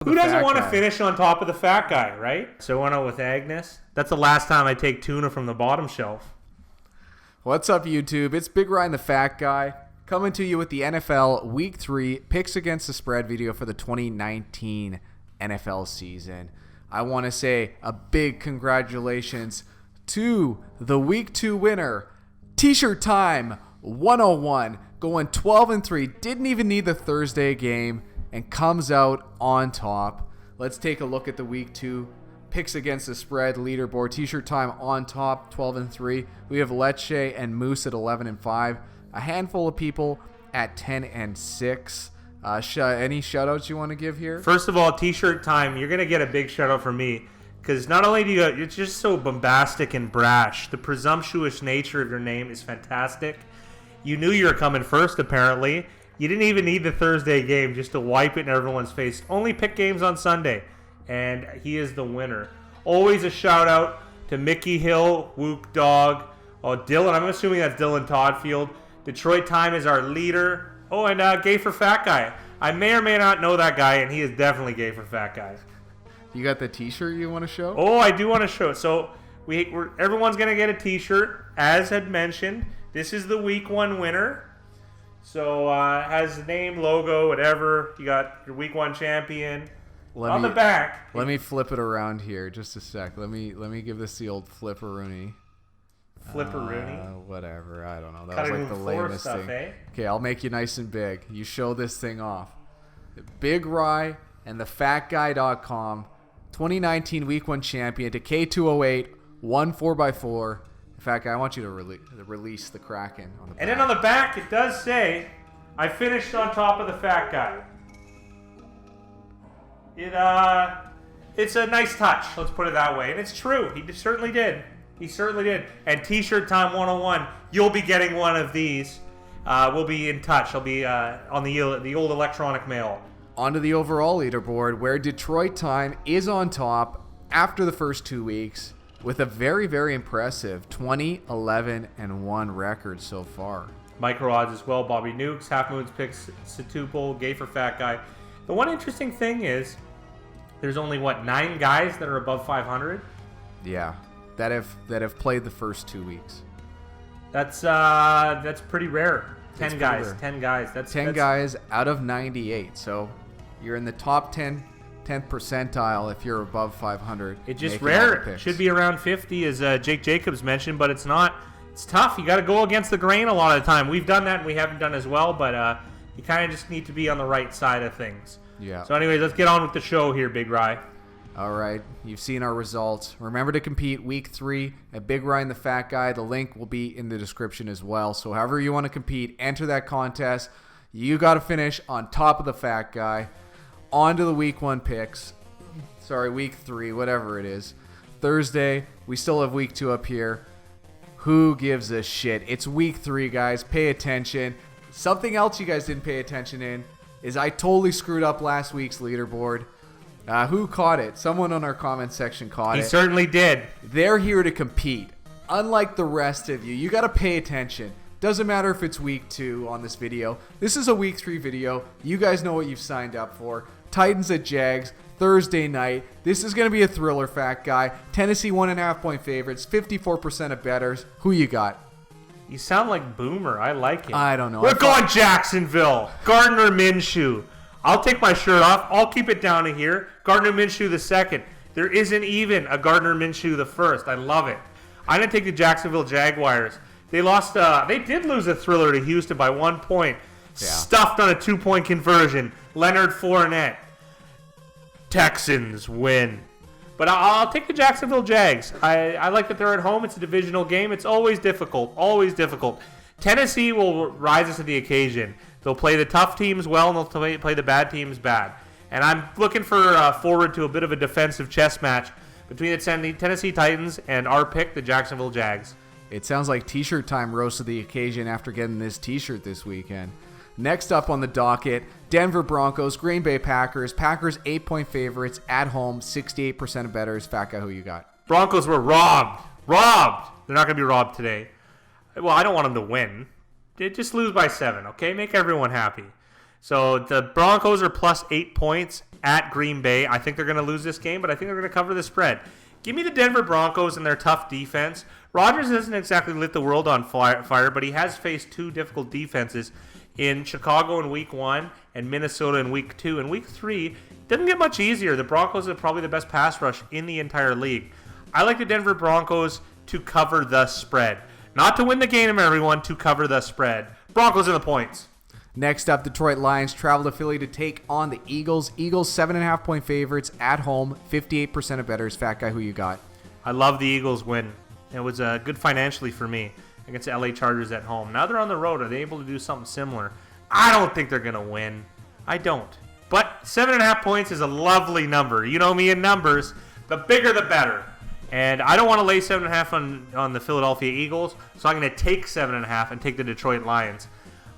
Who doesn't want to finish on top of the fat guy, right? So I went out with Agnes. That's the last time I take tuna from the bottom shelf. What's up, YouTube? It's Big Ryan the Fat Guy coming to you with the NFL Week 3 Picks Against the Spread video for the 2019 NFL season. I want to say a big congratulations to the Week 2 winner, T-Shirt Time 101, going 12-3, didn't even need the Thursday game, and comes out on top. Let's take a look at the Week 2 Picks Against the Spread leaderboard. T-Shirt Time on top, 12-3. We have Lecce and Moose at 11-5. A handful of people at 10-6. Any shout-outs you want to give here? First of all, T-Shirt Time, you're going to get a big shout-out from me. Because not only do you're just so bombastic and brash, the presumptuous nature of your name is fantastic. You knew you were coming first, apparently. You didn't even need the Thursday game just to wipe it in everyone's face. Only pick games on Sunday. And he is the winner. Always a shout out to Mickey Hill, Wook Dog. Oh, Dylan. I'm assuming that's Dylan Toddfield. Detroit Time is our leader. Oh, and Gay for Fat Guy. I may or may not know that guy, and he is definitely gay for fat guys. You got the T-shirt you want to show? Oh, I do want to show it. So everyone's going to get a T-shirt, as had mentioned. This is the Week 1 winner. So has the name, logo, whatever. You got your Week 1 champion on the back. Let me flip it around here just a sec. Let me give this the old flipperoonie. Flipperoonie? Whatever. I don't know. That Cutting was like the room floor lamest stuff, thing. eh? Okay, I'll make you nice and big. You show this thing off. Big Rye and thefatguy.com. 2019 Week 1 champion to K208, 1 4x4. Fat Guy, I want you to release the Kraken on the back. And then on the back, it does say, I finished on top of the fat guy. It's a nice touch, let's put it that way. And it's true. He certainly did. He certainly did. And T-Shirt Time 101, you'll be getting one of these. We'll be in touch. I'll be on the old electronic mail. Onto the overall leaderboard, where Detroit Time is on top after the first 2 weeks with a very, very impressive 20-11-1 record so far. Micro odds as well. Bobby Nukes, Half Moon's Picks, Situple, Gay for Fat Guy. The one interesting thing is there's only, 9 guys that are above 500? Yeah, that have played the first 2 weeks. That's pretty rare. 10 guys. Rare. 10 guys. That's 10 guys out of 98. So you're in the top 10th percentile if you're above 500. It's just rare. It should be around 50, as Jake Jacobs mentioned, but it's not. It's tough. You got to go against the grain a lot of the time. We've done that, and we haven't done as well, but you kind of just need to be on the right side of things. Yeah. So anyways, let's get on with the show here, Big Rye. All right. You've seen our results. Remember to compete Week 3 at Big Ryan the Fat Guy. The link will be in the description as well. So however you want to compete, enter that contest. You got to finish on top of the Fat Guy. On to the Week 1 picks. Sorry, Week 3, whatever it is. Thursday, we still have Week 2 up here. Who gives a shit? It's Week 3, guys. Pay attention. Something else you guys didn't pay attention in is I totally screwed up last week's leaderboard. Who caught it? Someone on our comment section caught it. He certainly did. They're here to compete. Unlike the rest of you, you got to pay attention. Doesn't matter if it's Week 2 on this video. This is a Week 3 video. You guys know what you've signed up for. Titans at Jags, Thursday night. This is going to be a thriller, Fat Guy. Tennessee 1.5 point favorites, 54% of bettors. Who you got? You sound like Boomer. I like it. I don't know. We're going Jacksonville. Gardner Minshew. I'll take my shirt off. I'll keep it down to here. Gardner Minshew the second. There isn't even a Gardner Minshew the first. I love it. I'm going to take the Jacksonville Jaguars. They lost. They did lose a thriller to Houston by 1 point. Yeah. Stuffed on a 2-point conversion. Leonard Fournette. Texans win. But I'll take the Jacksonville Jags. I like that they're at home. It's a divisional game. It's always difficult. Always difficult. Tennessee will rise to the occasion. They'll play the tough teams well, and they'll play the bad teams bad. And I'm looking forward to a bit of a defensive chess match between the Tennessee Titans and our pick, the Jacksonville Jags. It sounds like T-shirt time rose to the occasion after getting this T-shirt this weekend. Next up on the docket, Denver Broncos, Green Bay Packers. Packers 8-point favorites at home, 68% of bettors. Fat Guy, who you got? Broncos were robbed. Robbed. They're not going to be robbed today. Well, I don't want them to win. They just lose by 7, okay? Make everyone happy. So the Broncos are plus 8 points at Green Bay. I think they're going to lose this game, but I think they're going to cover the spread. Give me the Denver Broncos and their tough defense. Rodgers hasn't exactly lit the world on fire, but he has faced two difficult defenses in Chicago in Week 1 and Minnesota in Week 2. In Week 3, doesn't get much easier. The Broncos are probably the best pass rush in the entire league. I like the Denver Broncos to cover the spread. Not to win the game, everyone, to cover the spread. Broncos in the points. Next up, Detroit Lions travel to Philly to take on the Eagles. Eagles 7.5-point favorites at home, 58% of bettors. Fat guy, who you got? I love the Eagles win. It was good financially for me against the LA Chargers at home. Now they're on the road. Are they able to do something similar? I don't think they're going to win. I don't. But 7.5 points is a lovely number. You know me in numbers. The bigger, the better. And I don't want to lay 7.5 on the Philadelphia Eagles, so I'm going to take 7.5 and take the Detroit Lions.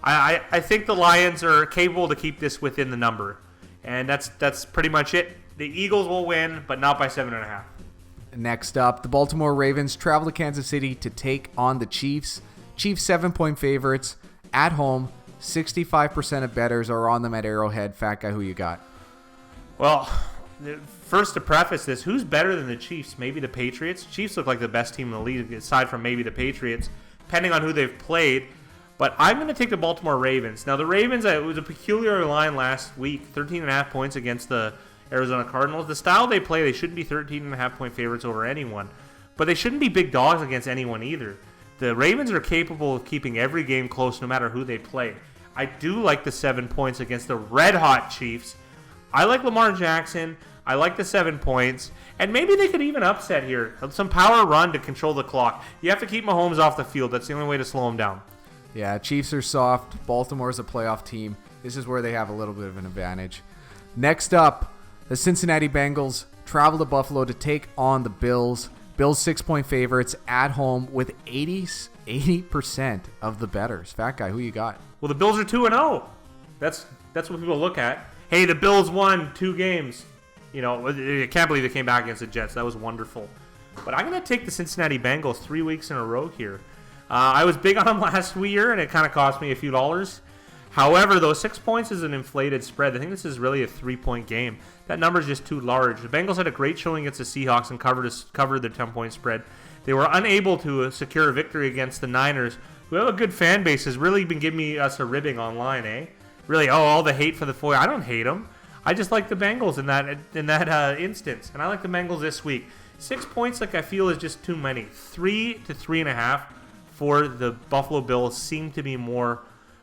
I think the Lions are capable to keep this within the number. And that's pretty much it. The Eagles will win, but not by 7.5. Next up, the Baltimore Ravens travel to Kansas City to take on the Chiefs. Chiefs 7-point favorites at home. 65% of bettors are on them at Arrowhead. Fat guy, who you got? Well, first to preface this, who's better than the Chiefs? Maybe the Patriots. Chiefs look like the best team in the league, aside from maybe the Patriots, depending on who they've played. But I'm going to take the Baltimore Ravens. Now, the Ravens, it was a peculiar line last week, 13.5 points against the Arizona Cardinals. The style they play, they shouldn't be 13.5-point favorites over anyone. But they shouldn't be big dogs against anyone either. The Ravens are capable of keeping every game close no matter who they play. I do like the 7 points against the red-hot Chiefs. I like Lamar Jackson. I like the 7 points. And maybe they could even upset here. Some power run to control the clock. You have to keep Mahomes off the field. That's the only way to slow him down. Yeah, Chiefs are soft. Baltimore's a playoff team. This is where they have a little bit of an advantage. Next up, the Cincinnati Bengals travel to Buffalo to take on the Bills. Bills 6-point favorites at home with 80% of the bettors. Fat guy, who you got? Well, the Bills are 2-0. That's what people look at. Hey, the Bills won 2 games. You know, I can't believe they came back against the Jets. That was wonderful. But I'm going to take the Cincinnati Bengals 3 weeks in a row here. I was big on them last year, and it kind of cost me a few dollars. However, though, 6 points is an inflated spread. I think this is really a 3-point game. That number is just too large. The Bengals had a great showing against the Seahawks and covered their 10-point spread. They were unable to secure a victory against the Niners, who have a good fan base, has really been giving us a ribbing online, eh? Really, all the hate for the foil. I don't hate them. I just like the Bengals in that instance, and I like the Bengals this week. 6 points, I feel, is just too many. 3 to 3.5 for the Buffalo Bills seem to be more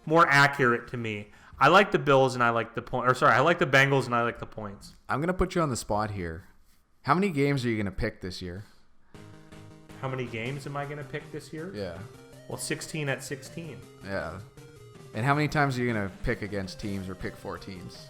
accurate to me. I like the Bills and I like the point. Or sorry, I like the Bengals and I like the points. I'm gonna put you on the spot here. How many games are you gonna pick this year? How many games am I gonna pick this year? Yeah. Well, 16 at 16. Yeah. And how many times are you gonna pick against teams or pick for teams?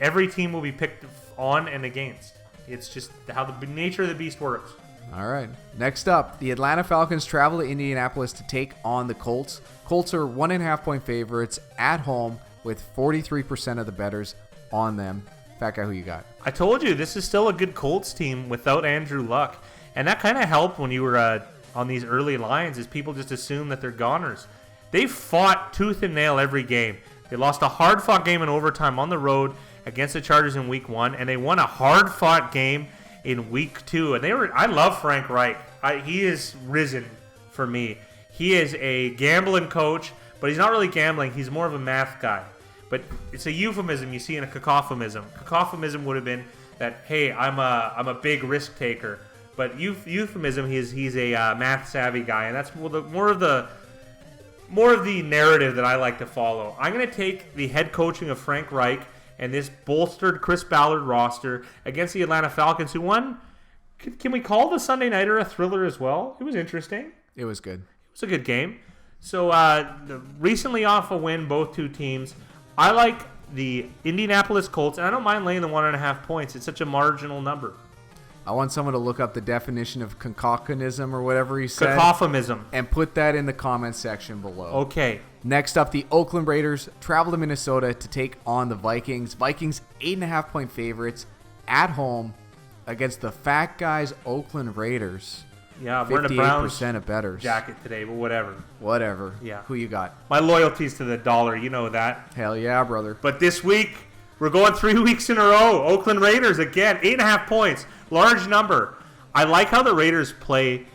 Every team will be picked on and against. It's just how the nature of the beast works. All right. Next up, the Atlanta Falcons travel to Indianapolis to take on the Colts. Colts are 1.5-point favorites at home with 43% of the bettors on them. Fat guy, who you got? I told you, this is still a good Colts team without Andrew Luck. And that kind of helped when you were on these early lines, is people just assume that they're goners. They fought tooth and nail every game. They lost a hard-fought game in overtime on the road against the Chargers in Week 1, and they won a hard-fought game in Week 2. And I love Frank Reich. He is risen for me. He is a gambling coach, but he's not really gambling. He's more of a math guy. But it's a euphemism you see in a cacophamism. Cacophamism would have been that, hey, I'm a big risk taker. But euphemism, he's a math savvy guy, and that's more of the narrative that I like to follow. I'm going to take the head coaching of Frank Reich and this bolstered Chris Ballard roster against the Atlanta Falcons, who won. Can we call the Sunday Nighter a thriller as well? It was interesting. It was good. It was a good game. So recently off a win, both two teams. I like the Indianapolis Colts, and I don't mind laying the 1.5 points. It's such a marginal number. I want someone to look up the definition of concoctionism or whatever he said. Cacophamism. And put that in the comment section below. Okay. Next up, the Oakland Raiders travel to Minnesota to take on the Vikings. Vikings 8.5-point favorites at home against the fat guys Oakland Raiders. Yeah, I'm wearing a Browns 58% of bettors. jacket today, but whatever. Whatever. Yeah. Who you got? My loyalty's to the dollar, you know that. Hell yeah, brother. But this week, We're going 3 weeks in a row. Oakland Raiders again, 8.5 points, large number. I like how the Raiders play.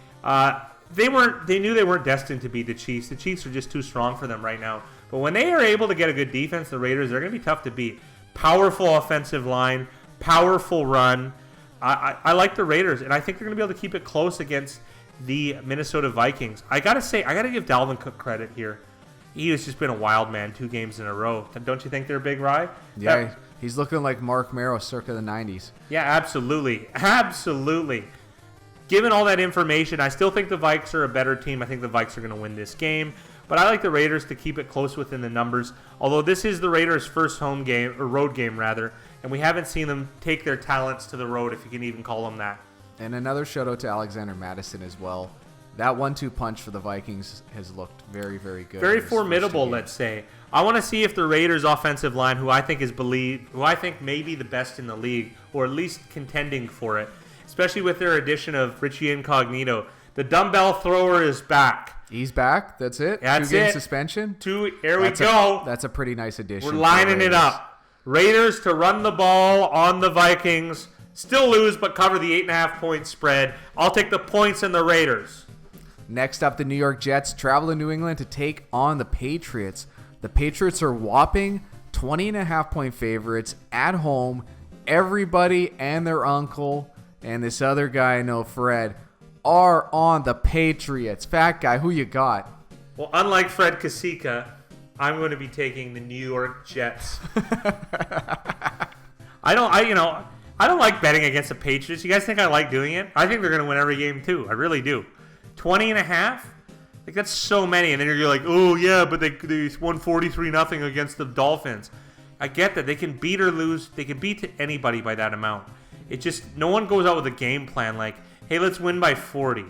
They knew they weren't destined to beat the Chiefs. The Chiefs are just too strong for them right now. But when they are able to get a good defense, the Raiders are going to be tough to beat. Powerful offensive line, powerful run. I like the Raiders, and I think they're going to be able to keep it close against the Minnesota Vikings. I got to give Dalvin Cook credit here. He has just been a wild man 2 games in a row. Don't you think they're a big ride? Yeah, he's looking like Mark Merrow circa the 90s. Yeah, absolutely. Absolutely. Given all that information, I still think the Vikes are a better team. I think the Vikes are going to win this game. But I like the Raiders to keep it close within the numbers. Although this is the Raiders' first home game, or road game rather, and we haven't seen them take their talents to the road, if you can even call them that. And another shout out to Alexander Mattison as well. That 1-2 punch for the Vikings has looked very, very good. Very formidable, let's say. I want to see if the Raiders' offensive line, who I think may be the best in the league, or at least contending for it, especially with their addition of Richie Incognito. The dumbbell thrower is back. He's back. That's it. That's 2-game suspension. Here we go. That's a pretty nice addition. We're lining it up. Raiders to run the ball on the Vikings. Still lose, but cover the 8.5 point spread. I'll take the points in the Raiders. Next up, the New York Jets travel to New England to take on the Patriots. The Patriots are whopping 20.5 point favorites at home. Everybody and their uncle and this other guy I know, Fred, are on the Patriots. Fat guy, who you got? Well, unlike Fred Kasica, I'm going to be taking the New York Jets. I don't like betting against the Patriots. You guys think I like doing it? I think they're going to win every game too. I really do. 20.5? Like, that's so many. And then you're like, oh yeah, but they won 43-0 against the Dolphins. I get that. They can beat or lose. They can beat anybody by that amount. It just, no one goes out with a game plan like, hey, let's win by 40.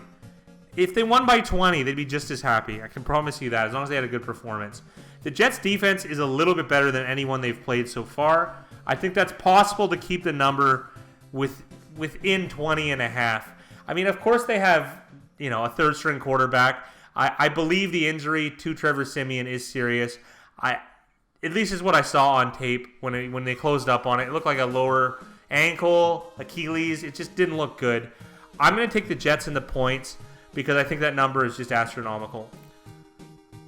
If they won by 20, they'd be just as happy. I can promise you that, as long as they had a good performance. The Jets' defense is a little bit better than anyone they've played so far. I think that's possible to keep the number within 20.5. I mean, of course they have, a third-string quarterback. I believe the injury to Trevor Siemian is serious. At least is what I saw on tape when they closed up on it. It looked like a lower ankle, Achilles. It just didn't look good. I'm going to take the Jets in the points because I think that number is just astronomical.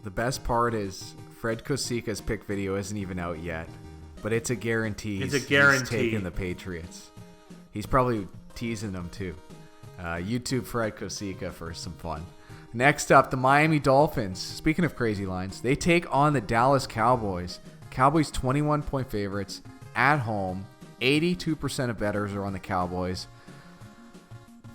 The best part is Fred Kosica's pick video isn't even out yet, but it's a guarantee. It's a guarantee. He's taking the Patriots. He's probably teasing them too. YouTube Fred Kosica for some fun. Next up, the Miami Dolphins. Speaking of crazy lines, they take on the Dallas Cowboys. Cowboys 21-point favorites at home. 82% of bettors are on the Cowboys.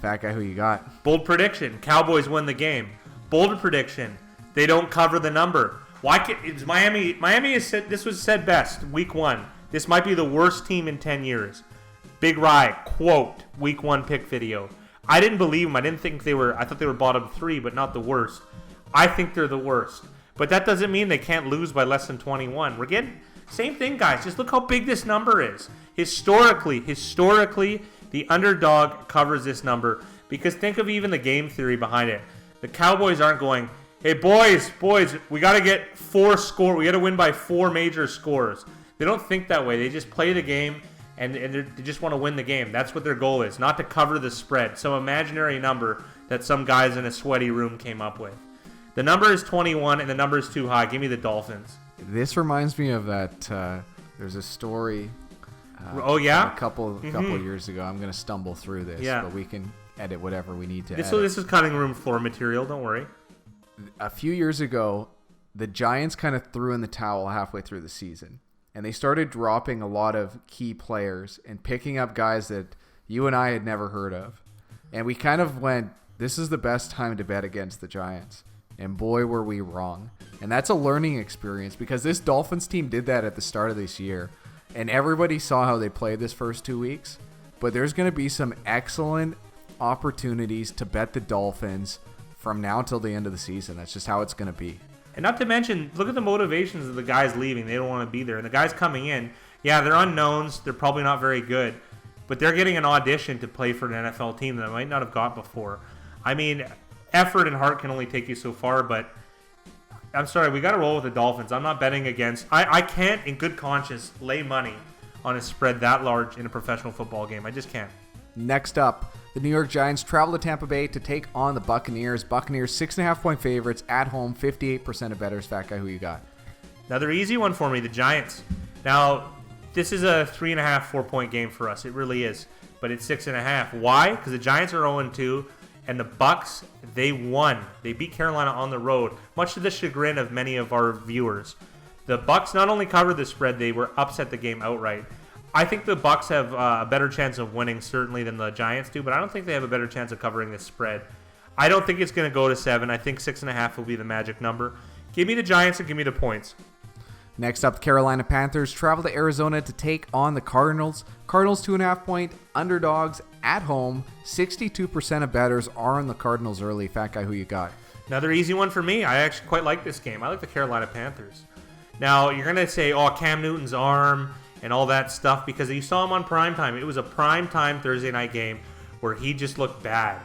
Fat guy, who you got? Bold prediction. Cowboys win the game. Bold prediction. They don't cover the number. Miami has said, this was said best, week 1. This might be the worst team in 10 years. Big Rye, quote, week 1 pick video. I didn't believe them. I thought they were bottom 3, but not the worst. I think they're the worst. But that doesn't mean they can't lose by less than 21. We're getting, same thing, guys. Just look how big this number is. Historically, the underdog covers this number because think of even the game theory behind it. The Cowboys aren't going, hey, boys, we got to get 4 scores. We got to win by 4 major scores. They don't think that way. They just play the game, and they just want to win the game. That's what their goal is, not to cover the spread. Some imaginary number that some guys in a sweaty room came up with. The number is 21, and the number is too high. Give me the Dolphins. This reminds me of that. There's a story. Oh yeah, a couple years ago. I'm going to stumble through this, but we can edit whatever we need to. This is cutting room floor material. Don't worry. A few years ago, the Giants kind of threw in the towel halfway through the season, and they started dropping a lot of key players and picking up guys that you and I had never heard of. And we kind of went, this is the best time to bet against the Giants. And boy, were we wrong. And that's a learning experience because this Dolphins team did that at the start of this year. And everybody saw how they played this first 2 weeks. But there's going to be some excellent opportunities to bet the Dolphins from now until the end of the season. That's just how it's going to be. And not to mention, look at the motivations of the guys leaving. They don't want to be there. And the guys coming in, yeah, they're unknowns. They're probably not very good. But they're getting an audition to play for an NFL team that they might not have got before. I mean, effort and heart can only take you so far, but I'm sorry, we got to roll with the Dolphins. I'm not betting against. I can't, in good conscience, lay money on a spread that large in a professional football game. I just can't. Next up, the New York Giants travel to Tampa Bay to take on the Buccaneers. Buccaneers 6.5-point favorites at home, 58% of bettors. Fat guy, who you got? Another easy one for me, the Giants. Now, this is a 3.5, 4-point game for us. It really is. But it's 6.5. Why? Because the Giants are 0-2, and the Bucs, they won. They beat Carolina on the road, much to the chagrin of many of our viewers. The Bucs not only covered the spread, they were upset the game outright. I think the Bucs have a better chance of winning, certainly, than the Giants do, but I don't think they have a better chance of covering this spread. I don't think it's going to go to 7. I think 6.5 will be the magic number. Give me the Giants and give me the points. Next up, the Carolina Panthers travel to Arizona to take on the Cardinals. Cardinals 2.5-point underdogs at home. 62% of bettors are on the Cardinals early. Fat guy, who you got? Another easy one for me. I actually quite like this game. I like the Carolina Panthers. Now, you're going to say, oh, Cam Newton's arm and all that stuff, because you saw him on primetime. It was a primetime Thursday night game where he just looked bad.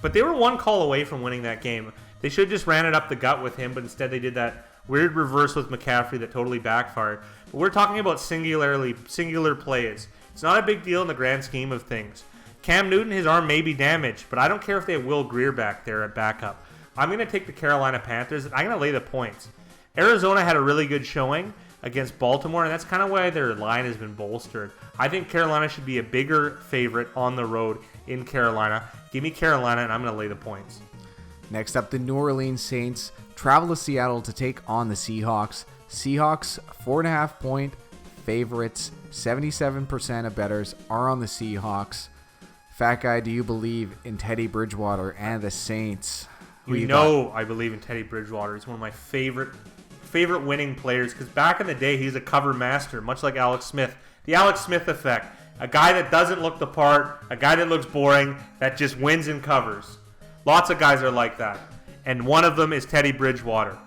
But they were one call away from winning that game. They should have just ran it up the gut with him, but instead they did that weird reverse with McCaffrey that totally backfired. But we're talking about singular plays. It's not a big deal in the grand scheme of things. Cam Newton, his arm may be damaged, but I don't care if they have Will Greer back there at backup. I'm going to take the Carolina Panthers, and I'm going to lay the points. Arizona had a really good showing against Baltimore, and that's kind of why their line has been bolstered. I think Carolina should be a bigger favorite on the road in Carolina. Give me Carolina, and I'm going to lay the points. Next up, the New Orleans Saints travel to Seattle to take on the Seahawks. Seahawks 4.5-point favorites. 77% of bettors are on the Seahawks. Fat guy, do you believe in Teddy Bridgewater and the Saints? I believe in Teddy Bridgewater. He's one of my favorite winning players, because back in the day, he's a cover master, much like Alex Smith. The Alex Smith effect. A guy that doesn't look the part, a guy that looks boring, that just wins and covers. Lots of guys are like that. And one of them is Teddy Bridgewater.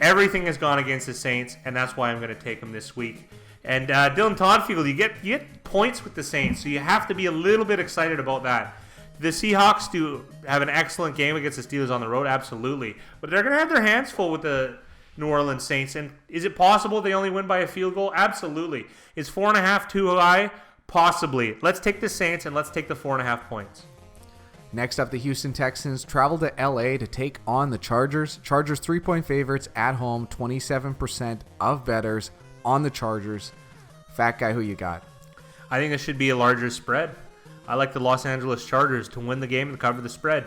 Everything has gone against the Saints, and that's why I'm going to take him this week. And Dylan Todfield, you get points with the Saints, so you have to be a little bit excited about that. The Seahawks do have an excellent game against the Steelers on the road, absolutely. But they're going to have their hands full with the New Orleans Saints. And is it possible they only win by a field goal? Absolutely. Is 4.5 too high? Possibly. Let's take the Saints and let's take the 4.5 points. Next up, the Houston Texans travel to LA to take on the Chargers. Chargers 3-point favorites at home, 27% of bettors on the Chargers. Fat guy, who you got? I think this should be a larger spread. I like the Los Angeles Chargers to win the game and cover the spread.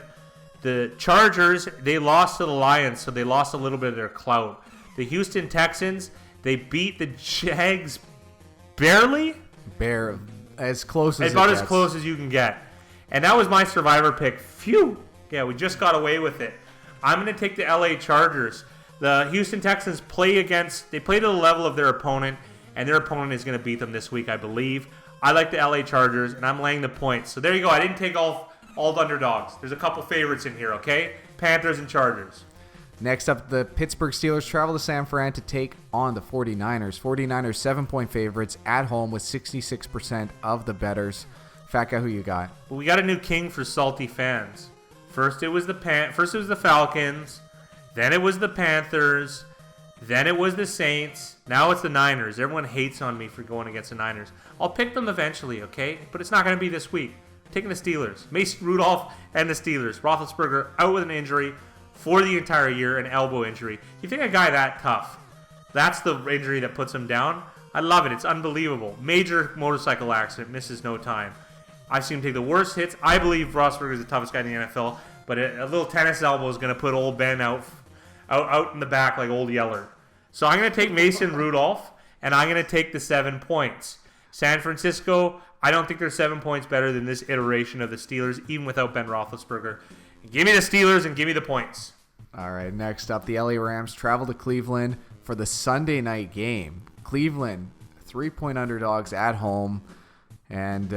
The Chargers, they lost to the Lions, so they lost a little bit of their clout. The Houston Texans, they beat the Jags barely. As close as about as close as you can get. And that was my survivor pick. Phew. Yeah, we just got away with it. I'm going to take the LA Chargers. The Houston Texans play to the level of their opponent, and their opponent is going to beat them this week, I believe. I like the LA Chargers, and I'm laying the points. So there you go. I didn't take all the underdogs. There's a couple favorites in here, okay? Panthers and Chargers. Next up, the Pittsburgh Steelers travel to San Fran to take on the 49ers. 49ers 7-point favorites at home with 66% of the bettors. Fat guy, who you got? Well, we got a new king for salty fans. First it was the Falcons, then it was the Panthers, then it was the Saints, now it's the Niners. Everyone hates on me for going against the Niners. I'll pick them eventually, okay? But it's not going to be this week. I'm taking the Steelers. Mason Rudolph and the Steelers. Roethlisberger out with an injury for the entire year, an elbow injury. You think a guy that tough, that's the injury that puts him down? I love it. It's unbelievable. Major motorcycle accident, misses no time. I've seen him take the worst hits. I believe Roethlisberger is the toughest guy in the NFL, but a little tennis elbow is going to put old Ben out in the back like old Yeller. So I'm going to take Mason Rudolph, and I'm going to take the 7 points. San Francisco, I don't think they're 7 points better than this iteration of the Steelers, even without Ben Roethlisberger. Give me the Steelers and give me the points. All right, next up, the LA Rams travel to Cleveland for the Sunday night game. Cleveland, 3-point underdogs at home. And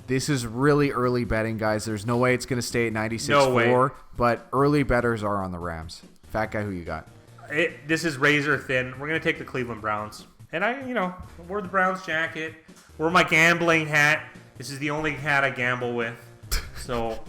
this is really early betting, guys. There's no way it's going to stay at 96-4, but early bettors are on the Rams. Fat guy, who you got? This is razor thin. We're going to take the Cleveland Browns. And I wore the Browns jacket, wore my gambling hat. This is the only hat I gamble with. So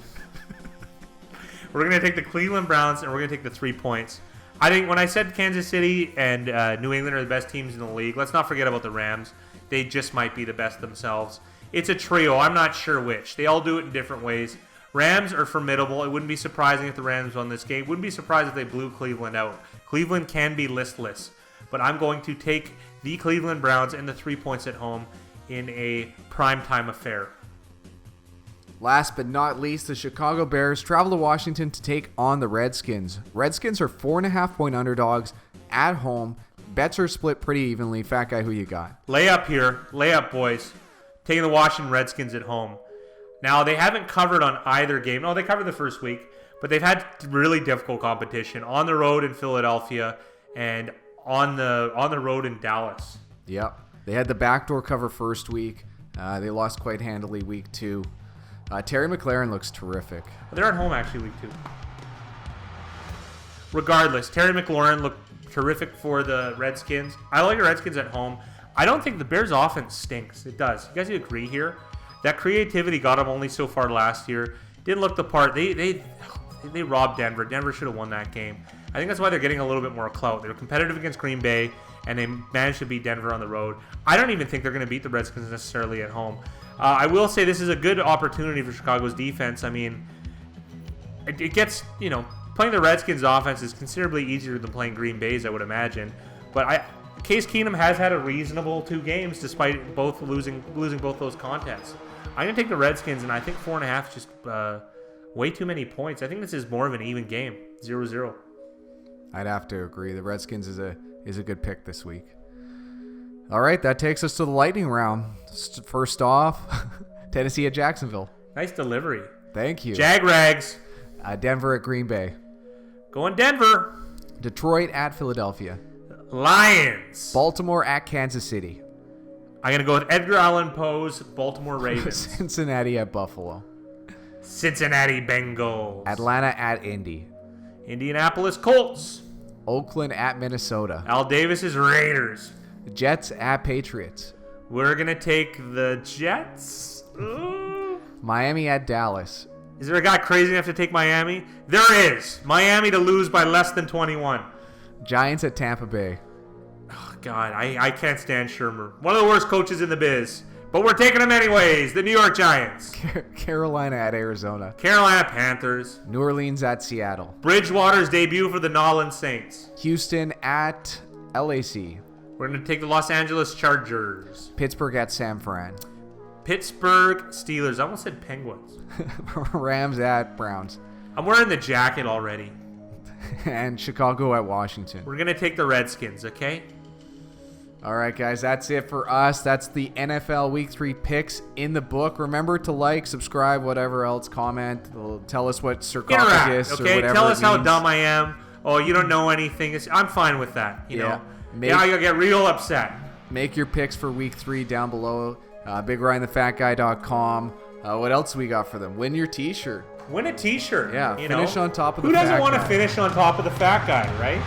we're going to take the Cleveland Browns, and we're going to take the 3 points. I think when I said Kansas City and New England are the best teams in the league, let's not forget about the Rams. they just might be the best themselves. It's a trio. I'm not sure which. They all do it in different ways. Rams are formidable. It wouldn't be surprising if the Rams won this game. Wouldn't be surprised if they blew Cleveland out. Cleveland can be listless. But I'm going to take the Cleveland Browns and the 3 points at home in a primetime affair. Last but not least, the Chicago Bears travel to Washington to take on the Redskins. Redskins are 4.5-point underdogs at home. Bets are split pretty evenly. Fat guy, who you got? Layup here. Layup, boys. Taking the Washington Redskins at home. Now, they haven't covered on either game. No, they covered the first week, but they've had really difficult competition on the road in Philadelphia and on the road in Dallas. Yep. They had the backdoor cover first week. They lost quite handily week 2. Terry McLaurin looks terrific. They're at home, actually, week 2. Regardless, Terry McLaurin looked terrific for the Redskins. I like the Redskins at home. I don't think the Bears' offense stinks. It does. You guys agree here? That creativity got them only so far last year. Didn't look the part. They robbed Denver. Denver should have won that game. I think that's why they're getting a little bit more clout. They were competitive against Green Bay, and they managed to beat Denver on the road. I don't even think they're going to beat the Redskins necessarily at home. I will say this is a good opportunity for Chicago's defense. I mean, it gets, playing the Redskins' offense is considerably easier than playing Green Bay's, I would imagine. But Case Keenum has had a reasonable 2 games despite both losing both those contests. I'm going to take the Redskins, and I think 4.5 is just way too many points. I think this is more of an even game, 0-0. I'd have to agree. The Redskins is a good pick this week. All right, that takes us to the lightning round. First off, Tennessee at Jacksonville. Nice delivery. Thank you. Jagrags. Denver at Green Bay. Going Denver. Detroit at Philadelphia. Lions. Baltimore at Kansas City. I'm going to go with Edgar Allan Poe's Baltimore Ravens. Cincinnati at Buffalo. Cincinnati Bengals. Atlanta at Indy. Indianapolis Colts. Oakland at Minnesota. Al Davis's Raiders. Jets at Patriots. We're going to take the Jets. Ooh. Miami at Dallas. Is there a guy crazy enough to take Miami? There is. Miami to lose by less than 21. Giants at Tampa Bay. Oh, God, I can't stand Shermer. One of the worst coaches in the biz. But we're taking him anyways. The New York Giants. Carolina at Arizona. Carolina Panthers. New Orleans at Seattle. Bridgewater's debut for the Nolan Saints. Houston at LAC. We're going to take the Los Angeles Chargers. Pittsburgh at San Fran. Pittsburgh Steelers. I almost said Penguins. Rams at Browns. I'm wearing the jacket already. And Chicago at Washington. We're going to take the Redskins, okay? All right, guys, that's it for us. That's the NFL Week 3 picks in the book. Remember to like, subscribe, whatever else, comment. Tell us what sarcophagus Interact, or okay? whatever Tell us how means. dumb I am. Oh, you don't know anything. I'm fine with that, you know? I'll get real upset. Make your picks for Week 3 down below. BigRyanTheFatGuy.com. What else we got for them? Win your T-shirt. Win a T-shirt. Yeah, finish on top of the Who Fat doesn't want to Guy? finish on top of the Fat Guy, right?